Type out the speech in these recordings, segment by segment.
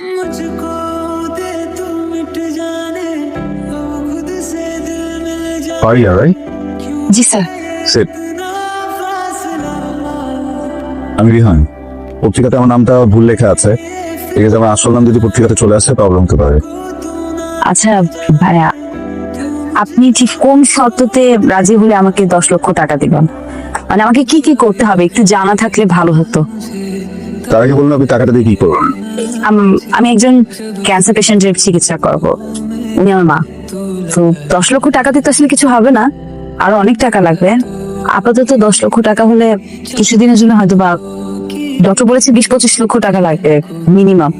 मुझको दे तू मिट जाने अब खुद से दिल मिल जाए Aria, right? জি স্যার। Sit. আমি রিহান, পত্রিকাতে আমার নামটা ভুল লেখা আছে। ঠিক আছে, আমার আসল নাম যদি পত্রিকাতে চলে আসে প্রবলেম হতে পারে। আচ্ছা ভাইয়া, আপনি ঠিক কোন শর্ততে রাজি হলে আমাকে 10 লক্ষ টাকা দিবেন? মানে আমাকে কি কি করতে হবে একটু জানা থাকলে ভালো হতো। তার আগে বলুন আপনি টাকাটা দিয়ে কি করবেন? আমি একজন ক্যান্সার পেশেন্টের চিকিৎসা করব, উনি আমার মা। তো 10 লক্ষ টাকাতে তো আসলে কিছু হবে না, আরো অনেক টাকা লাগবে। আপাতত 10 লক্ষ টাকা হলে কিছুদিনের জন্য হয়তো বা, ডক্টর বলেছে 20-25 লক্ষ টাকা লাগবে মিনিমাম।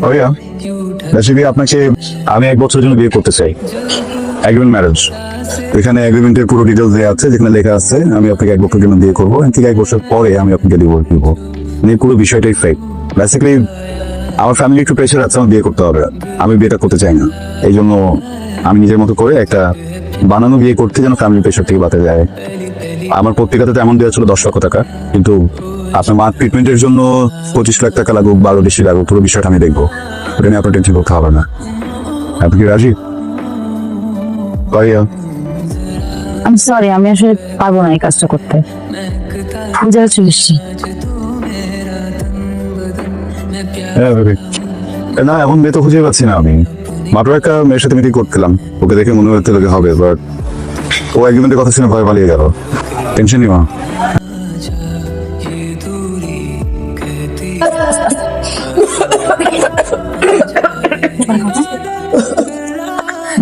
আরিয়া, বেসিক্যালি আপনাকে আমি 1 বছরের জন্য বিয়ে করতে চাই, এগ্রিমেন্ট ম্যারেজ। এখানে এগ্রিমেন্টের পুরো ডিটেলস দেওয়া আছে, যেখানে লেখা আছে আমি আপনাকে 1 বছরের জন্য বিয়ে করবো, ঠিক 1 বছর পরে আমি আপনাকে ডিভোর্স দিব। এই পুরো বিষয়টাই ফেক। বেসিক্যালি আমার ফ্যামিলি একটু প্রেশার আছে, আমার বিয়ে করতে হবে, আমি বিয়েটা করতে চাই না। এই জন্য আমি নিজের মতো করে একটা বানানো বিয়ে করতে যেন ফ্যামিলি প্রেশার থেকে বাঁচা যায়। আমার পত্রিকাতে তেমন দেওয়া ছিল 10 লক্ষ টাকা, কিন্তু আপনার মা ট্রিটমেন্টের জন্য 25 লাখ টাকা লাগুক, 12 বেশি লাগুক, পুরো বিষয়টা আমি দেখবো। ওটা নিয়ে আপনার টেনশন করতে হবে না। আপনি কি রাজি? আমি সরি, আমি আসলে পারবো না এই কাজটা করতে। পূজার চলে এসছি। না, এখন মেয়ে তো খুঁজে পাচ্ছি না আমি। মাত্র একটা মেয়ের সাথে মিটিং করছিলাম, ওকে দেখে মনে হচ্ছে লোকে হবে, বাট ও এগ্রিমেন্টের কথা শুনে ভয় পালিয়ে গেল। টেনশন নিও না।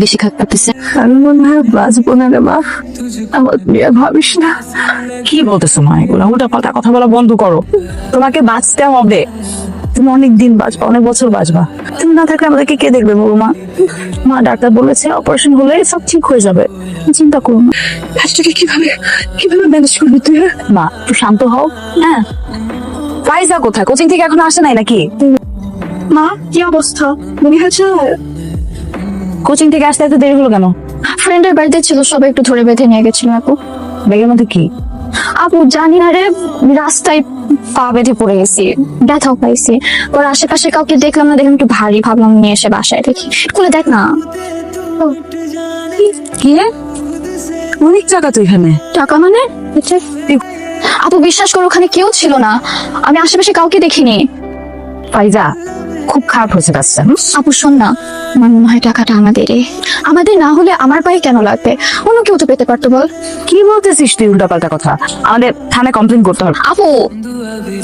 বেশি খারাপ করতেছে। আমি মনে হয় বাঁচবো না রে মা, আমার বিয়ে ভাবিস না। কি বলতেছো মা, এগুলা উল্টা পাল্টা কথা বলা বন্ধ করো। তোমাকে বাঁচতে হবে, তুমি অনেক দিন বাঁচবা, অনেক বছর বাঁচবা। তুমি না থাকলে আমাদেরকে কে দেখবে বলো মা? মা ডাক্তার বলেছে অপারেশন হলে সব ঠিক হয়ে যাবে, চিন্তা করো না। কাজটাকে কিভাবে কিভাবে ম্যানেজ করবি তুই? মা একটু শান্ত হও। হ্যাঁ, ফাইজা কোথায়? কোচিং থেকে এখনো আসে নাই নাকি? মা কি অবস্থা? মনে হচ্ছে কোচিং থেকে আসতে এত দেরি হলো কেন? ফ্রেন্ডের বাড়িতে ছিল, সবাই একটু ধরে বেঁধে নিয়ে গেছিল আপু। ব্যাগের মধ্যে কি? আপু জানি না রে, রাস্তায় পা বেঁধে পড়ে গেছি, ব্যথাও পাইছি। ওর আশেপাশে কাউকে দেখলাম না, দেখলাম একটু ভারী, ভাবলাম নিয়ে এসে বাসায় দেখি। খুলে দেখ না। কি রে? অনেক টাকা তো এখানে। টাকা মানে? আপু বিশ্বাস করো, ওখানে কেউ ছিল না, আমি আশেপাশে কাউকে দেখিনি। ফাইজা খুব খারাপ হয়েছে কাজটা। আপু শোন না, আমার মনে হয় টাকাটা আমাদের না হলে আমার পায়ে কেন লাগবে? অন্য কেউ তো পেতে পারতো, বল। কি বলতেছিস তুই উল্টা পাল্টা কথা? আমাদের থানায় কমপ্লেন করতে হবে। আপু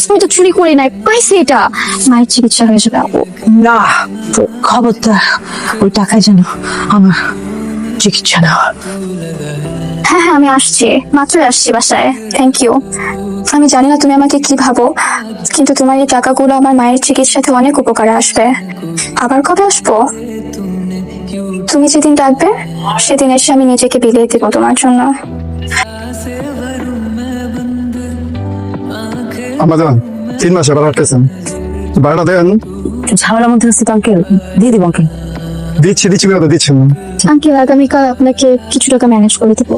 আমি তো চুরি করি নাই, পাইছি এটা। মায়ের চিকিৎসা হয়ে যাবে আপু। না, খবরদার ওই টাকায় যেন আমার চিকিৎসা না হয়। হ্যাঁ হ্যাঁ, আমি আসছি, মাত্রই আসছি বাসায়। Thank you. আমি জানি না তুমি আমাকে কি ভাবো, কিন্তু তোমার এই টাকাগুলো আমার মায়ের চিকিৎসাতে অনেক উপকারে আসবে। আবার কবে আসবো? তুমি যেদিন ডাকবে সেদিন এসে আমি নিজেকে বিলিয়ে দেবো তোমার জন্য। আমাদের 3 মাসে ভাড়া আটকেছেন, ভাড়া দেন। ঝামেলার মধ্যে আছে তো আঙ্কেল, দিয়ে দিব আঙ্কেল। দিচ্ছি দিচ্ছেন। আঙ্কেল আগামীকাল আপনাকে কিছু টাকা ম্যানেজ করে দেবো।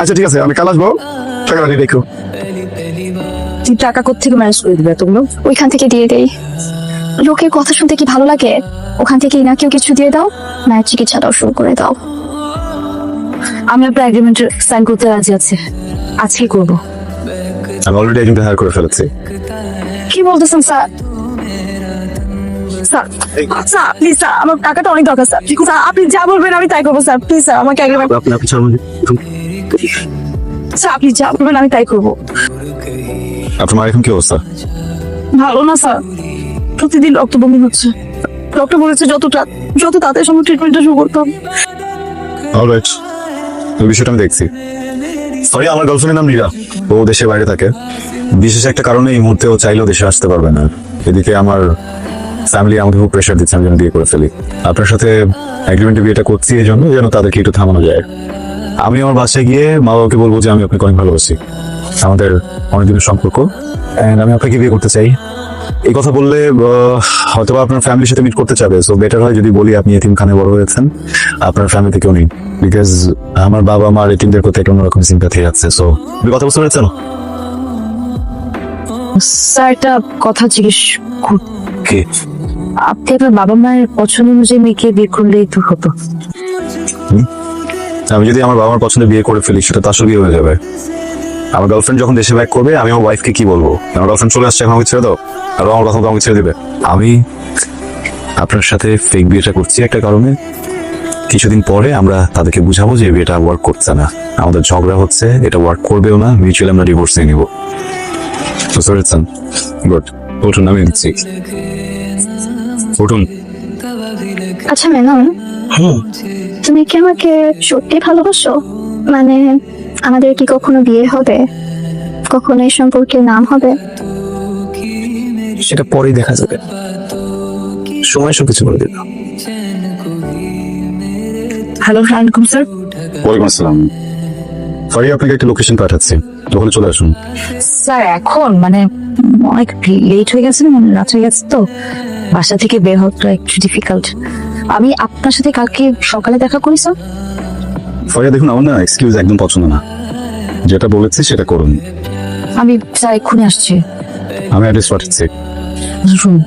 আচ্ছা ঠিক আছে, আমি কাল আসবো, টাকাটা দিয়ে দেখো। তুই টাকা কোত্থেকে ম্যানেজ করে দিবে এতগুলো? ওইখান থেকে দিয়ে দেই। লোকের কথা শুনতে কি ভালো লাগে? ওখান থেকেই না কেউ কিছু দিয়ে দাও, মায়ের চিকিৎসাটাও শুরু করে দাও। আমি আপনার এগ্রিমেন্টে সাইন করতে রাজি আছি, আজকেই করবো। আমি অলরেডি একজনকে হায়ার করে ফেলেছি। কি বলতেছেন sir? Sir sir please sir, আমার টাকাটা অনেক দরকার স্যার। স্যার আপনি যা বলবেন আমি তাই করবো স্যার, প্লিজ স্যার আমাকে এগ্রিমেন্ট। স্যার আপনি যা বলবেন আমি তাই করবো। আপনার মায়ের এখন কি অবস্থা? ভালো না স্যার, প্রতিদিন রক্ত বমি হচ্ছে। ডক্টর বলেছে যত তাড়াতাড়ি সম্ভব ট্রিটমেন্টটা শুরু করতে হবে। অলরাইট, ওই বিষয়টা আমি দেখছি। সরি, আমার গার্লফ্রেন্ডের নাম নীরা, ও দেশের বাইরে থাকে। বিশেষ একটা কারণে এই মুহূর্তে ও চাইলেও দেশে আসতে পারবে না। এদিকে আমার ফ্যামিলি আমাকে খুব প্রেশার দিচ্ছে আমি যেন বিয়ে করে ফেলি। আপনার সাথে এগ্রিমেন্টে বিয়েটা করছি এই জন্য যেন তাদেরকে একটু থামানো যায়। আমি আমার বাসায় গিয়ে মা বাবাকে বলবো যে আমি আপনাকে অনেক ভালোবাসি, আমাদের অনেকদিনের সম্পর্ক, এন্ড আমি আপনাকে বিয়ে করতে চাই। এই কথা বললে হয়তো আপনার ফ্যামিলির সাথে মিট করতে চাবে, সো বেটার হয় যদি বলি আপনি এতিমখানে বড় হয়েছেন, আপনার ফ্যামিলি থেকেও নেই। বিকজ আমার বাবা মার এতিমদের প্রতি একটা অন্যরকম সিম্প্যাথি আছে। সো তুমি কথা বুঝতে পেরেছেন? স্যার একটা কথা জিজ্ঞেস কি? আপনি আপনার বাবা মায়ের পছন্দ অনুযায়ী মেয়েকে বিয়ে করলেই তো হতো। আমি যদি আমার বাবার পছন্দে বিয়ে করে ফেলি সেটা তো আসলে বিয়ে হয়ে যাবে। আমার গার্লফ্রেন্ড যখন দেশে ব্যাক করবে আমি আমার ওয়াইফকে কি বলবো, আমার গার্লফ্রেন্ড চলে আসছে, এখন আমাকে ছেড়ে দাও, আর ও আমার কথা মতো আমাকে ছেড়ে দেবে? আমি আপনার সাথে ফেক বিয়েটা করছি একটা কারণে, কিছুদিন পরে আমরা তাদেরকে বুঝাবো যে বিয়েটা ওয়ার্ক করছে না, আমাদের ঝগড়া হচ্ছে, এটা ওয়ার্ক করবেও না, মিউচুয়ালি আমরা ডিভোর্স নিয়ে নিব। গুড, উঠুন, আমি দিচ্ছি, উঠুন। আচ্ছা মেনন, তুমি কি আমাকে সত্যি ভালোবাসো? মানে আমাদের কি কখনো বিয়ে হবে, কখনো এই সম্পর্কে নাম হবে? সেটা পরেই দেখা যাবে, সময় সবকিছু বলে দিল। হ্যালো, ওয়ালাইকুম স্যার। ওয়ালাইকুম আসসালাম। ফারিয়া, আপনাকে একটা লোকেশন পাঠাচ্ছি, ওখানে চলে আসুন। স্যার এখন মানে অনেক লেট হয়ে গেছে, রাত হয়ে গেছে, তো বাসা থেকে বের হওয়াটা একটু ডিফিকাল্ট। আমি আপনার সাথে কালকে সকালে দেখা করি স্যার। ফারিয়া দেখুন, আমার না এক্সকিউজ একদম পছন্দ না, যেটা বলেছি সেটা করুন। আমি স্যার এক্ষুনি আসছি। আমি অ্যাড্রেস পাঠাচ্ছি। শুনুন,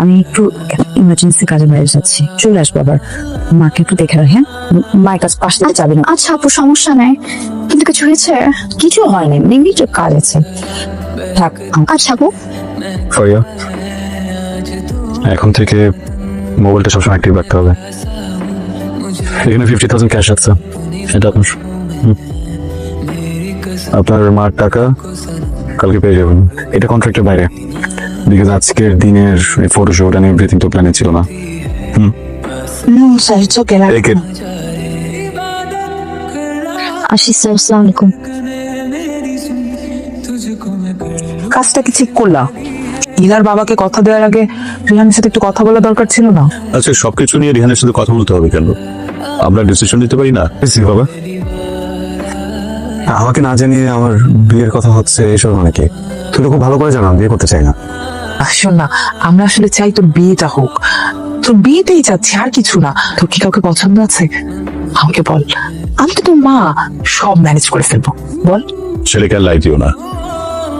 আমি একটু ইমার্জেন্সি কাজে বাইরে যাচ্ছি, চলে আসবো আবার। মাকে একটু দেখে রাখ, হ্যাঁ? মায়ের কাছে পাশে থেকে যাবে না। আচ্ছা আপু, সমস্যা নাই, কিন্তু কিছু হয়েছে? কিছু হয়নি, এমনি একটু কাজ আছে, থাক। আচ্ছা আপু। ফারিয়া, এখন থেকে মোবাইলটা সবসময় অ্যাক্টিভ রাখতে হবে। এখানে 50,000 ক্যাশ আছে, এটা আপনার। আপনার মার টাকা কালকে পেয়ে যাবেন, এটা কন্ট্রাক্টের বাইরে, বিকজ আজকের দিনের ফটোশুট এন্ড এভরিথিং তো প্ল্যানে ছিল না। Sir it's okay. Take it. আসি স্যার, আসসালামু আলাইকুম। কাজটা কি ঠিক করলা? ইলার বাবাকে কথা দেওয়ার আগে রিহানের সাথে একটু কথা বলা দরকার ছিল না? আচ্ছা, সবকিছু নিয়ে রিহানের সাথে কথা বলতে হবে কেন? আমরা ডিসিশন নিতে পারি না? বাবা, আমাকে না জানিয়ে আমার বিয়ের কথা হচ্ছে, এসব অনেকে, তুই তো খুব ভালো করে জানো আমি বিয়ে করতে চাই না। শোন না, আমরা আসলে চাই তোর বিয়েটা হোক, তোর বিয়েতেই চাচ্ছি, আর কিছু না। তোর কি কাউকে পছন্দ আছে? আমাকে বল, আমি তো তোর মা, সব ম্যানেজ করে ফেলবো, বল। ছেলেকে আর লাই দিও না,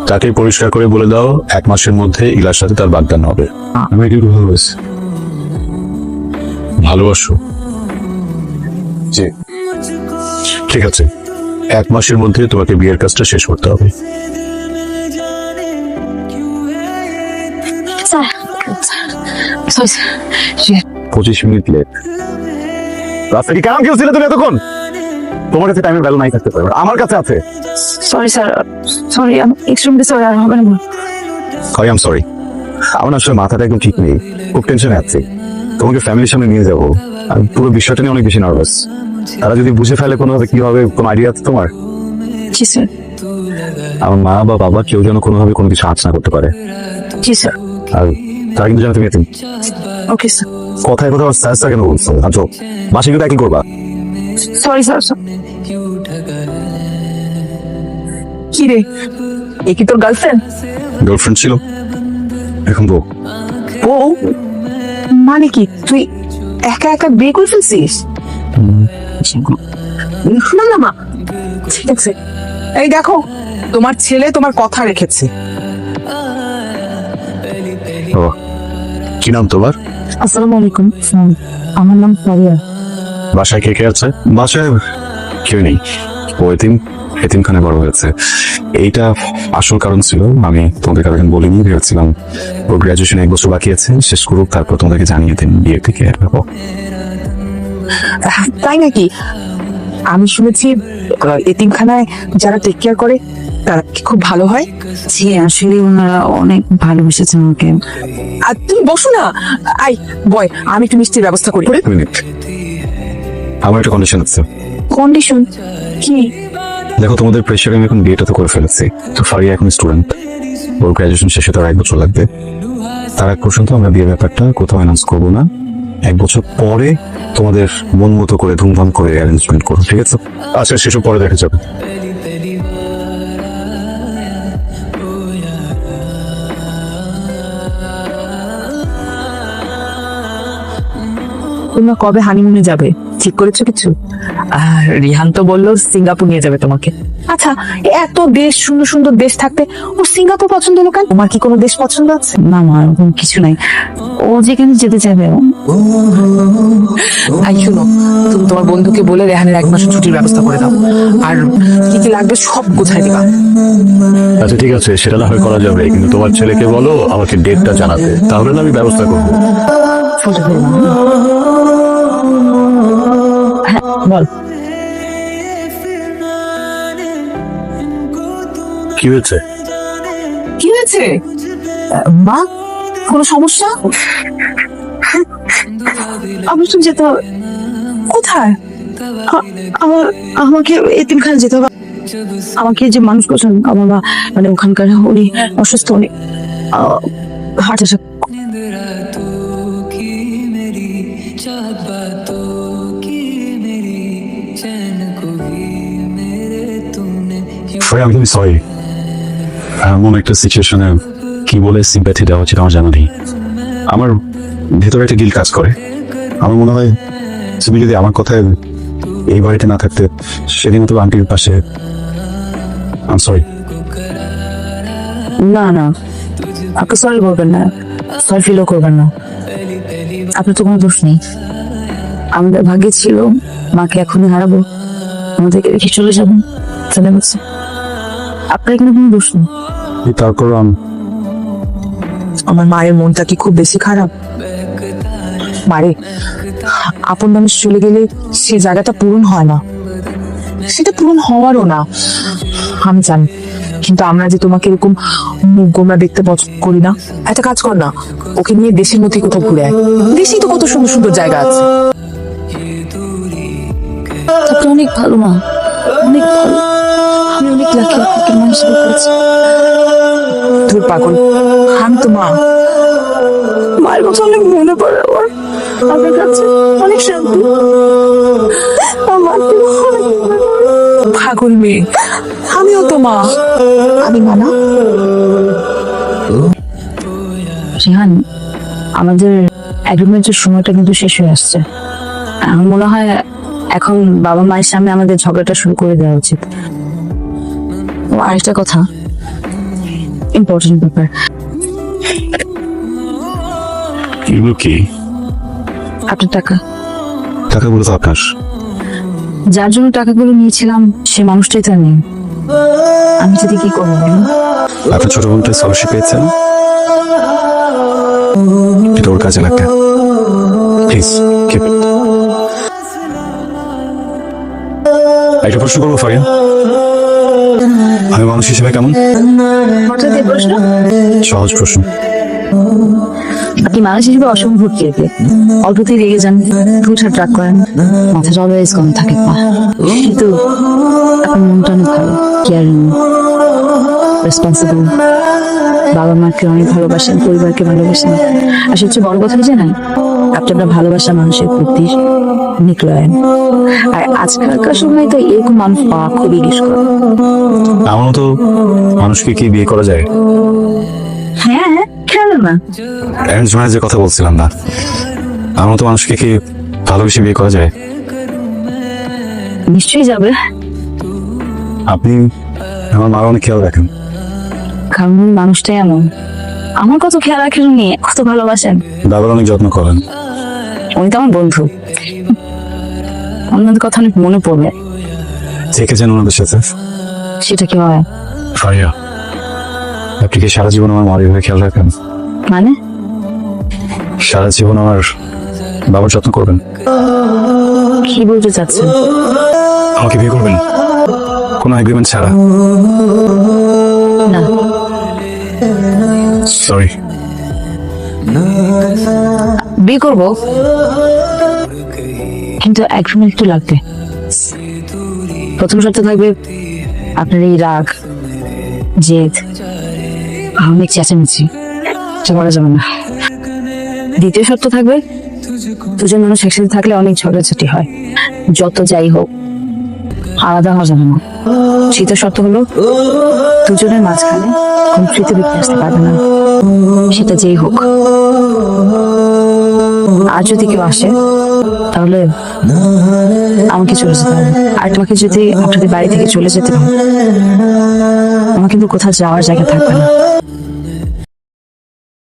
তাকে পরিষ্কার করে বলে দাও 1 মাসের মধ্যে ইলার সাথে তার বাগদান হবে। আমি কি ভালোবাসি, ভালোবাসো? জি, ঠিক আছে, 1 মাসের মধ্যে তোমাকে বিয়ের কাজটা শেষ করতে হবে। Sir, sorry sir. 25 minute late. রাস্তা কি কারণ কেউ ছিল তুমি এতক্ষণ? তোমার কাছে টাইমের ভ্যালু নাই থাকতে পারে, আমার কাছে আছে। সরি স্যার, সরি, আমি এক্সট্রিমলি সরি, আর হবে না। আই এম সরি, আমার আসলে মাথাটা একদম ঠিক নেই, খুব টেনশনে আছি। তোমাকে ফ্যামিলির সামনে নিয়ে যাবো, আমি পুরো বিষয়টা নিয়ে অনেক বেশি নার্ভাস। তারা যদি বুঝে ফেলে কোনোভাবে, কি হবে, কোনো আইডিয়া আছে তোমার? জি স্যার। আমার মা বা বাবা কেউ যেন কোনোভাবে কোনো কিছু আঁচ না করতে পারে। জি স্যার। আর তারা কিন্তু জানো তুমি এতিম। Okay sir. কথায় কথা স্যার কেন বলছো? আচ্ছা, বাসে কিন্তু একই করবা। Sorry sir. কি রে, এ কি তোর গার্লফ্রেন্ড? গার্লফ্রেন্ড ছিল, এখন বউ। ও মানে কি, তুই একা একা বিয়ে করে ফেলছিস? না না মা, ঠিক আছে, এই দেখো তোমার ছেলে তোমার কথা রেখেছে। ও, কি নাম তোমার? আসসালামু আলাইকুম। আমার নাম ফারিয়া। বাসায় কে কে আছে? বাসায় কেউ নেই, ও এতিমখানে বড় হয়েছে। এইটা আসল কারণ ছিল, আমি তোমাদের কাছে বলিনি, ভেবেছিলাম ওর গ্রাজুয়েশন 1 বছর বাকি আছে, শেষ করুক, তারপর তোমাদেরকে জানিয়ে দিন বিয়ে থেকে। তাই নাকি? আমি শুনেছি এতিমখানায় যারা টেক কেয়ার করে তারা কি খুব ভালো হয়। জি, আসলে ওনারা অনেক ভালোবেসেছেন আমাকে। আর তুমি বসো না, আই বয়, আমি একটু মিষ্টির ব্যবস্থা করি। মিনিট, আমার একটা কন্ডিশন আছে। কন্ডিশন কি? দেখো, তোমাদের প্রেশারে আমি এখন বিয়েটা তো করে ফেলেছি, তো ফারিয়া এখন স্টুডেন্ট, ওর গ্রাজুয়েশন শেষে তার 1 বছর লাগবে। তার এক পর্যন্ত আমরা বিয়ের ব্যাপারটা কোথাও অ্যানাউন্স করবো না। 1 বছর পরে তোমাদের মন মতো করে ধুমধাম করে অ্যারেঞ্জমেন্ট করো, ঠিক আছে? আচ্ছা, সেসব পরে দেখা যাবে। তোমরা কবে হানিমুনে যাবে? ঠিক করেছো কিছু? রিহান তো বললো সিঙ্গাপুর নিয়ে যাবে তোমাকে। আচ্ছা, এত দেশ, সুন্দর সুন্দর দেশ থাকতে ওর সিঙ্গাপুর পছন্দ হলো কেন? তোমার কি কোনো দেশ পছন্দ আছে? না মা, এরকম কিছু নাই, ও যেখানে যেতে চাইবে। আই শুনো, তুমি তোমার বন্ধুকে বলে রেহানের 1 মাসের ছুটির ব্যবস্থা করে দাও, আর কি কি লাগবে সব গোছাই দিবা। আচ্ছা ঠিক আছে, সেটা না হয় করা যাবে, কিন্তু তোমার ছেলেকে বলো আমাকে ডেটটা জানাতে, তাহলে না আমি ব্যবস্থা করবো। হ্যাঁ বল। কি হয়েছে? কি হয়েছে মা? কোনো সমস্যা? আমার তো যেতে হবে। কোথায়? আমাকে এতিমখানা যেতে হবে। আমাকে যে মানুষ করছেন আমার মা, মানে ওখানকার উনি অসুস্থ, উনি হার্ট অ্যাটাক। আমি খুবই সরি, এমন একটা সিচুয়েশনে কি বলে সিম্প্যাথি দেওয়া উচিত আমার জানা নেই। আমার ভেতরে একটা গিল কাজ করে। আমার মনে হয় তুমি যদি আমার কথায় এই বাড়িতে না থাকতে, সেদিন তো আন্টির পাশে। I am sorry. না না, আপনি সরি বলবেন না, সরি ফিলও করবেন না। আপনার তো কোনো দোষ নেই। আমাদের ভাগ্যে ছিল মাকে এখনই হারাবো, আমাদেরকে রেখে চলে যাবেন, চলে গেছে। আপনার এখানে কোনো দোষ নেই। তারপর আমার মায়ের মনটা কি খুব বেশি খারাপ? মারে, আপন মানুষ চলে গেলে সে জায়গাটা পূরণ হয় না, সেটা পূরণ হওয়ারও না, আমি জানি। কিন্তু আমরা যে তোমাকে এরকম মুখ গোমরা দেখতে পছন্দ করি না। একটা কাজ কর না, ওকে নিয়ে দেশের মধ্যে কোথাও ঘুরে আয়। দেশেই তো কত সুন্দর সুন্দর জায়গা আছে। আপনি অনেক ভালো মা, অনেক ভালো। আমি অনেক লাকি আপনাকে মানুষ করেছি। তোর পাগল, আমি তো মা। মায়ের কথা অনেক মনে পড়ে আমার, আপনার কাছে অনেক শান্তি। আমার পাগল মেয়ে, আমিও তো মা। আমি মানা। রেহান, আমাদের এগ্রিমেন্টের সময়টা কিন্তু শেষ হয়ে আসছে। আমার মনে হয় এখন বাবা মায়ের সামনে আমাদের ঝগড়াটা শুরু করে দেওয়া উচিত। ও আরেকটা কথা, ইম্পর্টেন্ট ব্যাপার। এগুলো কি? আপনার টাকা। টাকাগুলো তো আপনার। যার জন্য টাকাগুলো নিয়েছিলাম সে মানুষটাই তো নেই। আমি যদি কি করবো বলুন? আপনার ছোট বোনটা স্কলারশিপ পেয়েছেন, এটা ওর কাজে লাগবে। Please keep it. একটা প্রশ্ন করবো ফারিয়া, আমি মানুষ হিসেবে কেমন? হঠাৎ এই প্রশ্ন? সহজ প্রশ্ন। আপনি মানুষ হিসেবে অসম্ভব কেটে অল্পতেই রেগে যান, হুটহাট রাগ করেন, মাথাটা অলওয়েজ কম থাকে। কিন্তু আপনার মনটা অনেক ভালো, কেয়ারিং, রেসপন্সিবল। বাবা মাকে অনেক ভালোবাসেন, পরিবারকে ভালোবাসেন, আর সবচেয়ে বড় কথা কি জানেন? আপনি আপনার ভালোবাসা মানুষের প্রতি অনেক লয়াল। আর আজকালকার সময় তো এরকম মানুষ পাওয়া খুবই দুষ্কর। আমার মতো মানুষকে কি বিয়ে করা যায়? হ্যাঁ, কেন না? অ্যারেঞ্জ ম্যারেজের কথা বলছিলাম না, আমার মতো মানুষকে কি ভালোবেসে বিয়ে করা যায়? নিশ্চয়ই যাবে, আপনি আমার মার অনেক খেয়াল রাখেন। কারণ মানুষটাই এমন। আমার কত খেয়াল রাখেন উনি, কত ভালোবাসেন। বাবার অনেক যত্ন করেন। উনি তো আমার বন্ধু, অন্যদের কথা অনেক মনে পড়বে। থেকেছেন ওনাদের সাথে? সেটা কি হয়? ফারিয়া, আপনি কি সারা জীবন আমার মার এভাবে খেয়াল রাখেন? মানে? সারা জীবন আমার বাবার যত্ন করবেন? কি বলতে চাচ্ছেন? আমাকে বিয়ে করবেন কোনো এগ্রিমেন্ট ছাড়া? না, সরি। বিয়ে করবো, কিন্তু এগ্রিমেন্ট তো লাগবে। প্রথম শর্ত থাকবে আপনার এই রাগ, জেদ, অনেক চেঁচামেচি, এটা করা যাবে না। দ্বিতীয় শর্ত থাকবে দুজন মানুষ একসাথে থাকলে অনেক ঝগড়াঝাটি হয়, যত যাই হোক আলাদা হওয়া যাবে না। তৃতীয় শর্ত হলো দুজনের মাঝখানে কোন তৃতীয় ব্যক্তি আসতে পারবে না, সেটা যেই হোক। আর যদি কেউ আসে তাহলে আমাকে চলে যেতে হবে। আর তোমাকে যদি আপনাদের বাড়ি থেকে চলে যেতে হবে, আমার কিন্তু কোথাও যাওয়ার জায়গা থাকবে না।